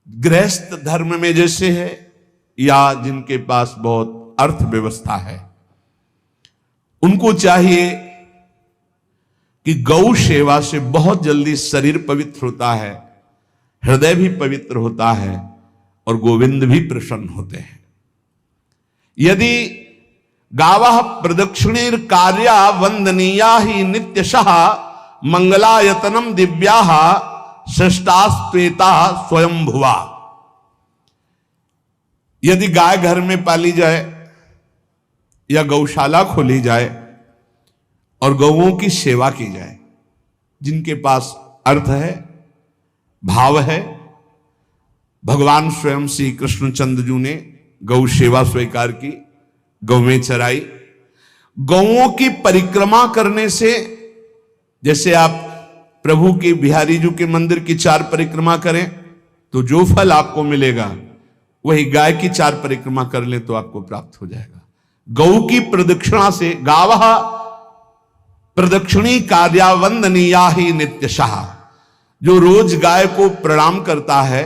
गृहस्थ धर्म में जैसे है या जिनके पास बहुत अर्थव्यवस्था है, उनको चाहिए कि गौ सेवा से बहुत जल्दी शरीर पवित्र होता है, हृदय भी पवित्र होता है और गोविंद भी प्रसन्न होते हैं। यदि गावः प्रदक्षिणीर कार्या वंदनीया ही नित्यशः मंगलायतनम दिव्याः श्रेष्ठास्त्वेता स्वयंभुवा। यदि गाय घर में पाली जाए या गौशाला खोली जाए और गौओं की सेवा की जाए, जिनके पास अर्थ है, भाव है, भगवान स्वयं श्री कृष्णचंद्र जी ने गौ सेवा स्वीकार की, गौवें चराई। गौओं की परिक्रमा करने से, जैसे आप प्रभु के बिहारी जी के मंदिर की 4 परिक्रमा करें तो जो फल आपको मिलेगा वही गाय की 4 परिक्रमा कर लें तो आपको प्राप्त हो जाएगा। गौ की प्रदक्षिणा से, गावः प्रदक्षिणी कार्या वंदनीया ही नित्यशः, जो रोज गाय को प्रणाम करता है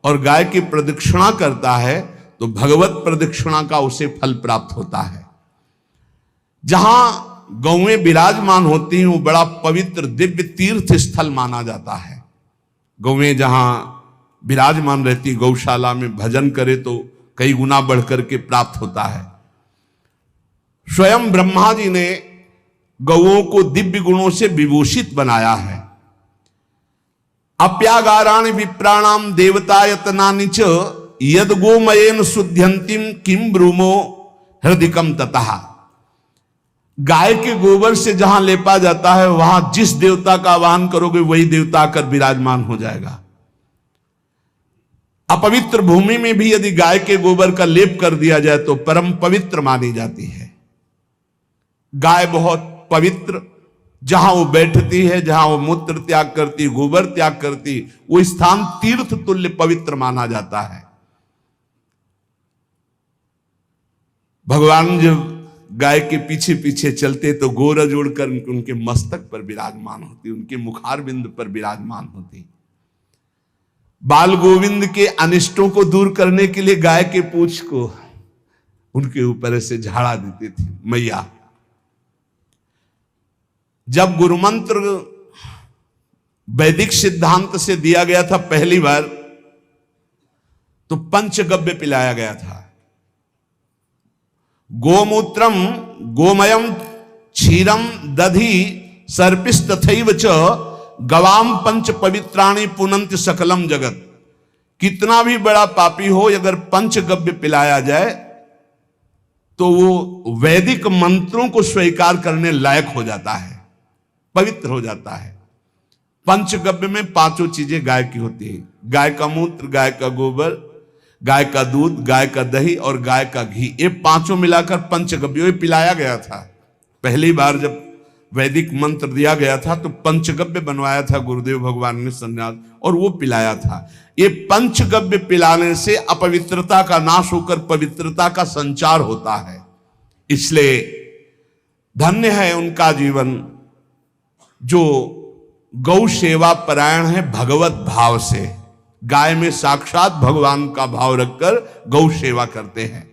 और गाय की प्रदक्षिणा करता है तो भगवत प्रदक्षिणा का उसे फल प्राप्त होता है। जहां गौएं विराजमान होती हैं वो बड़ा पवित्र दिव्य तीर्थ स्थल माना जाता है। गौएं जहां विराजमान रहती, गौशाला में भजन करे तो कई गुना बढ़कर के प्राप्त होता है। स्वयं ब्रह्मा जी ने गौओं को दिव्य गुणों से विभूषित बनाया है। अप्यागाराणि विप्राणाम देवतायतनानि च यद गोमयेन शुद्ध्यंतिम किम ब्रूमो हृदिकम ततः। गाय के गोबर से जहां लेपा जाता है वहां जिस देवता का आवाहन करोगे वही देवता आकर विराजमान हो जाएगा। अपवित्र भूमि में भी यदि गाय के गोबर का लेप कर दिया जाए तो परम पवित्र मानी जाती है। गाय बहुत पवित्र, जहां वो बैठती है, जहां वो मूत्र त्याग करती, गोबर त्याग करती, वो स्थान तीर्थ तुल्य पवित्र माना जाता है। भगवान जब गाय के पीछे पीछे चलते तो गोरज उड़कर उनके मस्तक पर विराजमान होती, उनके मुखार बिंद पर विराजमान होती। बाल गोविंद के अनिष्टों को दूर करने के लिए गाय के पूंछ को उनके ऊपर से झाड़ा देती थी मैया। जब गुरुमंत्र वैदिक सिद्धांत से दिया गया था पहली बार तो पंचगव्य पिलाया गया था। गोमूत्रम गोमयम क्षीरम दधि सर्पिस्तथैव च गवाम पंच पवित्राणि पुनंत सकलम जगत। कितना भी बड़ा पापी हो, अगर पंचगव्य पिलाया जाए तो वो वैदिक मंत्रों को स्वीकार करने लायक हो जाता है, पवित्र हो जाता है। पंचगव्य में 5 चीजें गाय की होती है। गाय का मूत्र, गाय का गोबर, गाय का दूध, गाय का दही और गाय का घी, ये 5 मिलाकर पंचगव्य पिलाया गया था। पहली बार जब वैदिक मंत्र दिया गया था तो पंचगव्य बनवाया था गुरुदेव भगवान ने सन्यास, और वो पिलाया था। ये पंचगव्य पिलाने से अपवित्रता का नाश होकर पवित्रता का संचार होता है। इसलिए धन्य है उनका जीवन जो गौ सेवा परायण है भगवत भाव से। गाय में साक्षात भगवान का भाव रखकर गौ सेवा करते हैं।